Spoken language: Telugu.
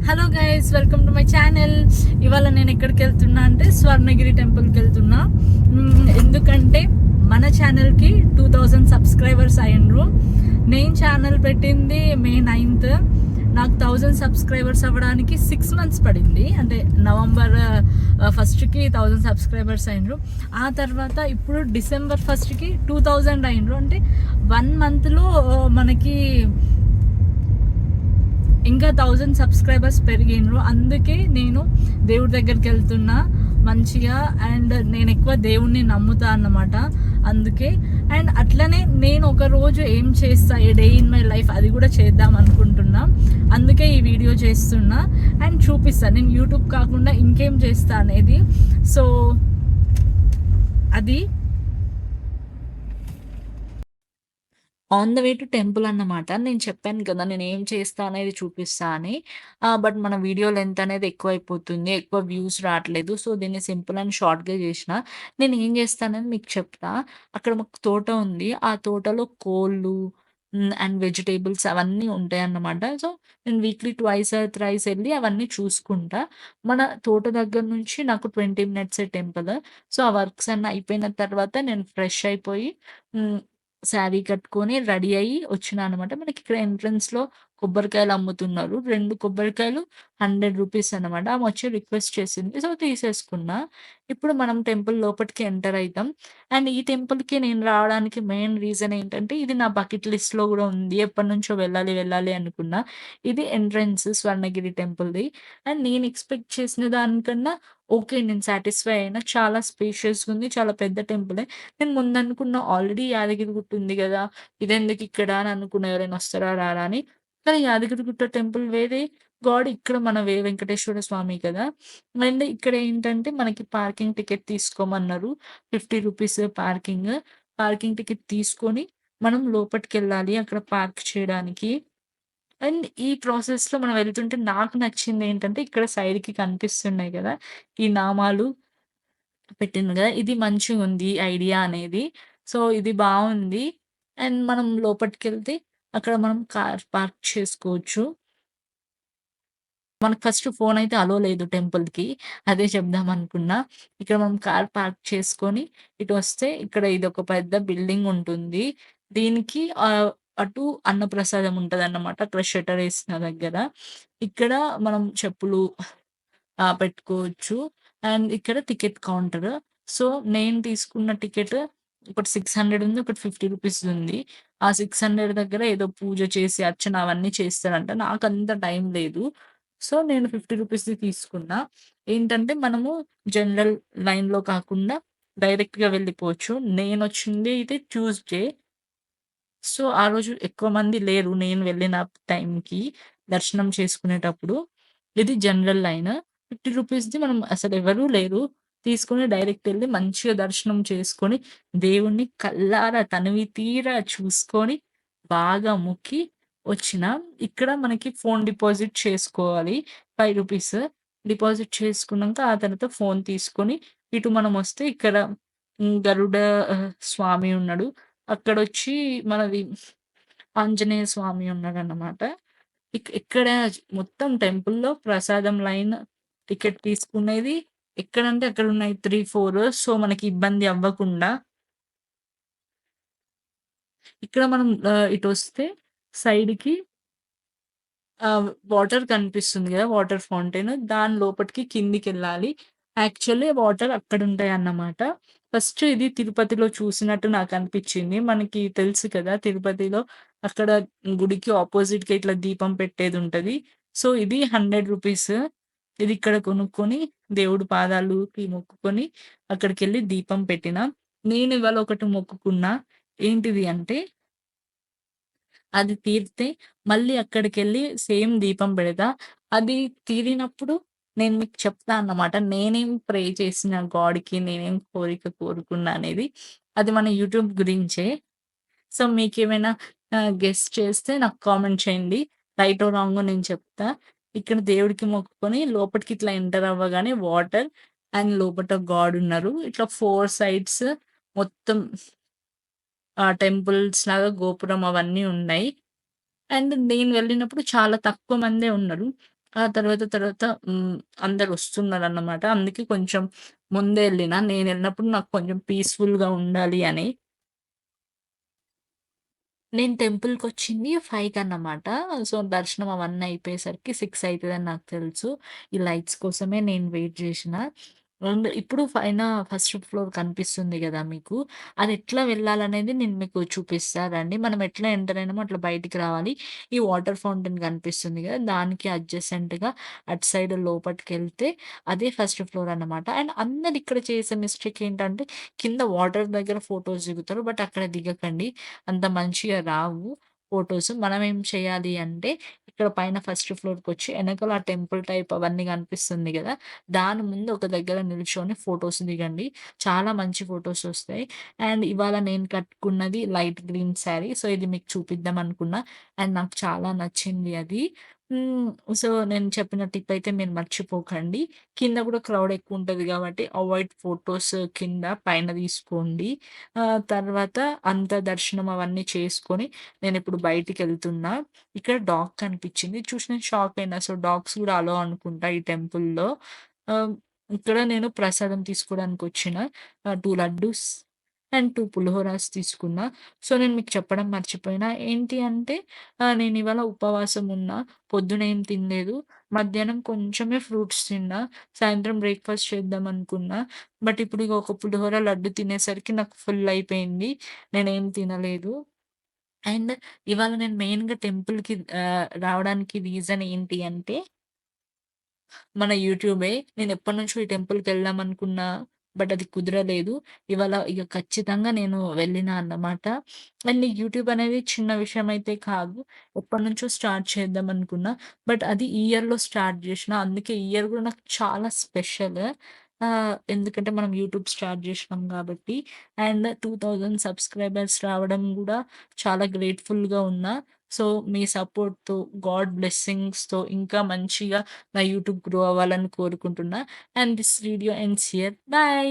Hello guys, welcome to my channel. ఇవాళ నేను ఎక్కడికి వెళ్తున్నా అంటే స్వర్ణగిరి టెంపుల్కి వెళ్తున్నా. ఎందుకంటే మన ఛానల్కి 2000 సబ్స్క్రైబర్స్ అయ్యిండ్రు. నేను ఛానల్ పెట్టింది మే 9th. నాకు 1000 సబ్స్క్రైబర్స్ అవ్వడానికి 6 months పడింది. అంటే నవంబర్ 1st 1000 సబ్స్క్రైబర్స్ అయినరు. ఆ తర్వాత ఇప్పుడు డిసెంబర్ 1st 2000 అయినరు. అంటే 1 monthలో మనకి ఇంకా 1000 సబ్స్క్రైబర్స్ పెరిగినరు. అందుకే నేను దేవుడి దగ్గరికి వెళ్తున్నా మంచిగా. అండ్ నేను ఎక్కువ దేవుణ్ణి నమ్ముతా అన్నమాట. అందుకే అండ్ అట్లనే నేను ఒక రోజు ఏం చేస్తా, ఏ డే ఇన్ మై లైఫ్, అది కూడా చేద్దాం అనుకుంటున్నా. అందుకే ఈ వీడియో చేస్తున్నా అండ్ చూపిస్తా నేను యూట్యూబ్ కాకుండా ఇంకేం చేస్తా అనేది. సో అది on the way to temple అన్నమాట. నేను చెప్పాను కదా నేను ఏం చేస్తా అనేది చూపిస్తా అని. బట్ మన వీడియో లెంత్ అనేది ఎక్కువైపోతుంది. ఎక్కువ వ్యూస్ రావట్లేదు. సో దీన్ని సింపుల్ అండ్ షార్ట్‌గా చేసిన. నేను ఏం చేస్తానని మీకు చెప్తా. అక్కడ మాకు తోట ఉంది. ఆ తోటలో కోళ్ళు అండ్ వెజిటబుల్స్ అవన్నీ ఉంటాయన్నమాట. సో నేను వీక్లీ ట్వైస్ ఆర్ థ్రైస్ ఎళ్లి అవన్నీ చూసుకుంటా. మన తోట దగ్గర నుంచి నాకు 20 మినిట్సే టెంపుల్. సో ఆ వర్క్స్ అన్నీ అయిపోయిన తర్వాత నేను ఫ్రెష్ అయిపోయి హ్మ్. శారీ కట్టుకొని రెడీ అయ్యి వచ్చినా అనమాట. మనకిక్కడ ఎంట్రన్స్‌లో కొబ్బరికాయలు అమ్ముతున్నారు. 2 కొబ్బరికాయలు రూ. 100 అనమాట. ఆమె వచ్చి రిక్వెస్ట్ చేసింది. సో, తీసేసుకున్నా. ఇప్పుడు మనం టెంపుల్ లోపటికి ఎంటర్ అయితాం. అండ్ ఈ టెంపుల్‌కి నేను రావడానికి మెయిన్ రీజన్ ఏంటంటే, ఇది నా బకెట్ లిస్ట్‌లో గూడా ఉంది. ఎప్పటినుంచో వెళ్ళాలి, వెళ్ళాలి అనుకున్నా. ఇది ఎంట్రన్స్ స్వర్ణగిరి టెంపుల్‌ది. అండ్ నేను ఎక్స్‌పెక్ట్ చేసిన దానికన్నా ఓకే. నేను సాటిస్ఫై అయినా. చాలా స్పేషియస్‌గా ఉంది. చాలా పెద్ద టెంపులే. నేను ముందనుకున్న ఆల్రెడీ యాదగిరిగుట్ట ఉంది గదా! ఇదెందుకిక్కడ అని అనుకున్నా. ఎవరైనా వస్తారా? రారా? అని. కానీ యాదగిరిగుట్ట టెంపుల్ వేరే, గాడ్ ఇక్కడ మన వెంకటేశ్వర స్వామి కదా! అండ్ ఇక్కడేంటంటే మనకి పార్కింగ్ టికెట్ తీసుకోమన్నారు. రూ. 50 పార్కింగ్. పార్కింగ్ టికెట్ తీసుకొని మనం లోపటికెళ్ళాలి అక్కడ పార్క్ చేయడానికి. అండ్ ఈ ప్రాసెస్‌లో మనం వెళ్తుంటే నాకు నచ్చిందేంటంటే ఇక్కడ సైడ్‌కి కనిపిస్తున్నాయి గదా! ఈ నామాలు పెట్టింది గదా! ఇది మంచిగుంది ఐడియా అనేది. సో, ఇది బావుంది. అండ్ మనం లోపటికెళ్తే అక్కడ మనం కార్ పార్క్ చేసుకోవచ్చు. మనకు ఫస్ట్ ఫోనయితే అలో లేదు టెంపుల్‌కి. అదే చెప్దామనుకున్నా. ఇక్కడ మనం కార్ పార్క్ చేసుకొని ఇటొస్తే ఇక్కడ ఇదొక పెద్ద బిల్డింగ్ ఉంటుంది. దీనికి అటు అన్నప్రసాదం ఉంటదన్నమాట. అక్కడ షట్టరేసిన దగ్గర. ఇక్కడ మనం చెప్పులు పెట్టుకోవచ్చు. అండ్ ఇక్కడ టికెట్ కౌంటర్. సో, నేను తీసుకున్న టికెట్ ఒకటి 600 ఉంది. ఒకటి రూ. 50 ఉంది. ఆ 600 దగ్గర ఏదో పూజ చేసి, అర్చన అవన్నీ చేస్తారంట. నాకంత టైం లేదు. సో, నేను రూ. 50ది తీసుకున్నా. ఏంటంటే మనము జనరల్ లైన్‌లో కాకుండా డైరెక్ట్‌గా వెళ్ళిపోవచ్చు. నేనొచ్చింది అయితే ట్యూస్‌డే. సో, ఆ రోజు ఎక్కువ మంది లేరు. నేను వెళ్ళిన టైంకి దర్శనం చేసుకునేటప్పుడు. ఇది జనరల్ లైన్. రూ. 50ది మనం అసలెవరూ లేరు. తీసుకొని డైరెక్ట్ ఎళ్లి మంచిగా దర్శనం చేసుకొని, దేవుడిని కళ్ళారా తనివి తీరా చూసుకొని, బాగా మొక్కి వచ్చినాం. ఇక్కడ మనకి ఫోన్ డిపాజిట్ చేసుకోవాలి. రూ. 5 డిపాజిట్ చేసుకున్నాక, ఆ తర్వాత ఫోన్ తీసుకొని, ఇటు మనమొస్తే ఇక్కడ గరుడ స్వామి ఉన్నాడు. అక్కడొచ్చి మనది ఆంజనేయ స్వామి ఉన్నాడన్నమాట. ఇక్కడ మొత్తం టెంపుల్‌లో ప్రసాదం లైన్ టికెట్ తీసుకునేది ఎక్కడంటే అక్కడున్నాయి 3, 4. సో, మనకి ఇబ్బంది అవ్వకుండా ఇక్కడ మనం ఇటొస్తే సైడ్‌కి వాటర్ కనిపిస్తుంది గదా! Water fountain. దాని లోపటికి కిందికెళ్ళాలి. యాక్చువల్లీ వాటర్ అక్కడుంటాయన్నమాట. ఫస్ట్ ఇది తిరుపతిలో చూసినట్టు నాకనిపిచ్చింది. మనకి తెలుసు కదా! తిరుపతిలో అక్కడ గుడికి అపోజిట్‌గా ఇట్లా దీపం పెట్టేదుంటది. సో, ఇది రూ. 100. ఇది ఇక్కడ కొనుక్కొని దేవుడి పాదాలుకి మొక్కుకొని అక్కడికెళ్ళి దీపం పెట్టినా. నేను ఇవాళ ఒకటి మొక్కుకున్నా. ఏంటిది అంటే అది తీరితే మళ్ళీ అక్కడికెళ్ళి సేమ్ దీపం బెడతా. అది తీరినప్పుడు నేను మీకు చెప్తా అన్నమాట. నేనేం ప్రే చేసిన గాడ్‌కి, నేనేం కోరిక కోరుకున్నా అనేది. అది మన యూట్యూబ్ గురించే. సో, మీకేమైనా గెస్ చేస్తే నాకు కామెంట్ చేయండి. రైటో రాంగో నేను చెప్తా. ఇక్కడ దేవుడికి మొక్కుకొని లోపటికి ఇట్లా ఎంటర్ అవ్వగానే వాటర్ అండ్ లోపట గాడ్ ఉన్నారు. ఇట్లా 4 సైడ్స్ మొత్తం టెంపుల్స్ లాగా గోపురం అవన్నీ ఉన్నాయి. అండ్ నేను వెళ్ళినప్పుడు చాలా తక్కువ మందే ఉన్నారు. ఆ తర్వాత అందరొస్తున్నారన్నమాట. అందుకే కొంచెం ముందే ఎళ్ళినా. నేనెళ్ళినప్పుడు నాకు కొంచెం పీస్‌ఫుల్‌గా ఉండాలి అని. నేను టెంపుల్‌కొచ్చింది 5కన్నమాట. సో, దర్శనం అవన్నీ అయిపోయేసరికి 6 అయితదని నాకు తెలుసు. ఈ లైట్స్ కోసమే నేను వెయిట్ జేషిన. అండ్ ఇప్పుడు ఫస్ట్ ఫ్లోర్ కనిపిస్తుంది గదా మీకు. అదెట్లా వెళ్ళాలనేది నేను మీకు చూపిస్తా రండి. మనం ఎట్లా ఎంటర్ అయినామో అట్లా బయటికి రావాలి. ఈ వాటర్ ఫౌంటైన్ కనిపిస్తుంది గదా! దానికి అడ్జసెంట్‌గా అటు సైడ్ లోపటికెళ్తే అదే ఫస్ట్ ఫ్లోర్ అన్నమాట. అండ్ అందరూ ఇక్కడ చేసే మిస్టేక్ ఏంటంటే కింద వాటర్ దగ్గర ఫోటోస్ దిగుతారు. బట్ అక్కడ దిగకండి. అంత మంచిగా రావు ఫోటోస్. మనమేం చేయాలి అంటే, ఇక్కడ పైన ఫస్ట్ ఫ్లోర్‌కొచ్చి ఎనకాల ఆ టెంపుల్ టైప్ అవన్నీ కనిపిస్తుంది గదా! దాని ముందు ఒక దగ్గర నిల్చొని ఫోటోస్ దిగండి. చాలా మంచి ఫోటోస్ ఒస్తాయి. అండ్ ఇవాళ నేను కట్టుకున్నది లైట్ గ్రీన్ శారీ. సో, ఇది మీకు చూపిద్దాం అనుకున్నా. అండ్ నాకు చాలా నచ్చింది అది. హ్మ్. సో, నేను చెప్పిన టిప్ అయితే మీరు మర్చిపోకండి. కింద గూడా క్రౌడ్ ఎక్కువుంటది గాబట్టి అవాయిడ్ ఫోటోస్ కింద, పైన తీసుకోండి. తర్వాత అంతా దర్శనం అవన్నీ చేసుకొని నేనిప్పుడు బయటికెళ్తున్నా. ఇక్కడ డాగ్ కనిపిచ్చింది. చూసి నేను షాక్ అయినా. సో, డాగ్స్ గూడా అలో అనుకుంటా ఈ టెంపుల్‌లో. ఆహ్, ఇక్కడ నేను ప్రసాదం తీసుకోవడానికొచ్చిన. 2 లడ్డూస్ అండ్ 2 పులిహోరాస్ తీసుకున్నా. సో, నేను మీకు చెప్పడం మర్చిపోయినా. ఏంటి అంటే నేనివాళ ఉపవాసం ఉన్నా. పొద్దున ఏం తినలేదు. మధ్యాహ్నం కొంచెమే ఫ్రూట్స్ తిన్నా. సాయంత్రం బ్రేక్‌ఫాస్ట్ చేద్దామనుకున్నా. బట్ ఇప్పుడు ఇగ ఒక పులిహోర, లడ్డు తినేసరికి నాకు ఫుల్ అయిపోయింది. నేనేం తినలేదు. అండ్ ఇవాళ నేను మెయిన్‌గా టెంపుల్‌కి రావడానికి రీజన్ ఏంటి అంటే మన యూట్యూబే. నేనెప్పటినుంచో ఈ టెంపుల్‌కెళ్దామనుకున్నా. బట్ అది కుదరలేదు. ఇవాళ ఇగ ఖచ్చితంగా నేను వెళ్ళినా అన్నమాట. అండ్ ఈ యూట్యూబ్ అనేది చిన్న విషయం అయితే కాదు. ఎప్పటినుంచో స్టార్ట్ చేద్దామనుకున్నా. బట్ అది ఈ ఇయర్‌లో స్టార్ట్ జేషిన. అందుకే ఈ ఇయర్ గూడా నాకు చాలా స్పెషల్. ఎందుకంటే మనం యూట్యూబ్ స్టార్ట్ జేషినాం గాబట్టి. అండ్ 2000 సబ్‌స్క్రైబర్స్ రావడం గూడా చాలా గ్రేట్‌ఫుల్‌గా ఉన్నా. సో, మీ సపోర్ట్‌తో, గాడ్ బ్లెస్సింగ్స్‌తో ఇంకా మంచిగా నా యూట్యూబ్ గ్రో అవ్వాలని కోరుకుంటున్నా. And this video ends here. By.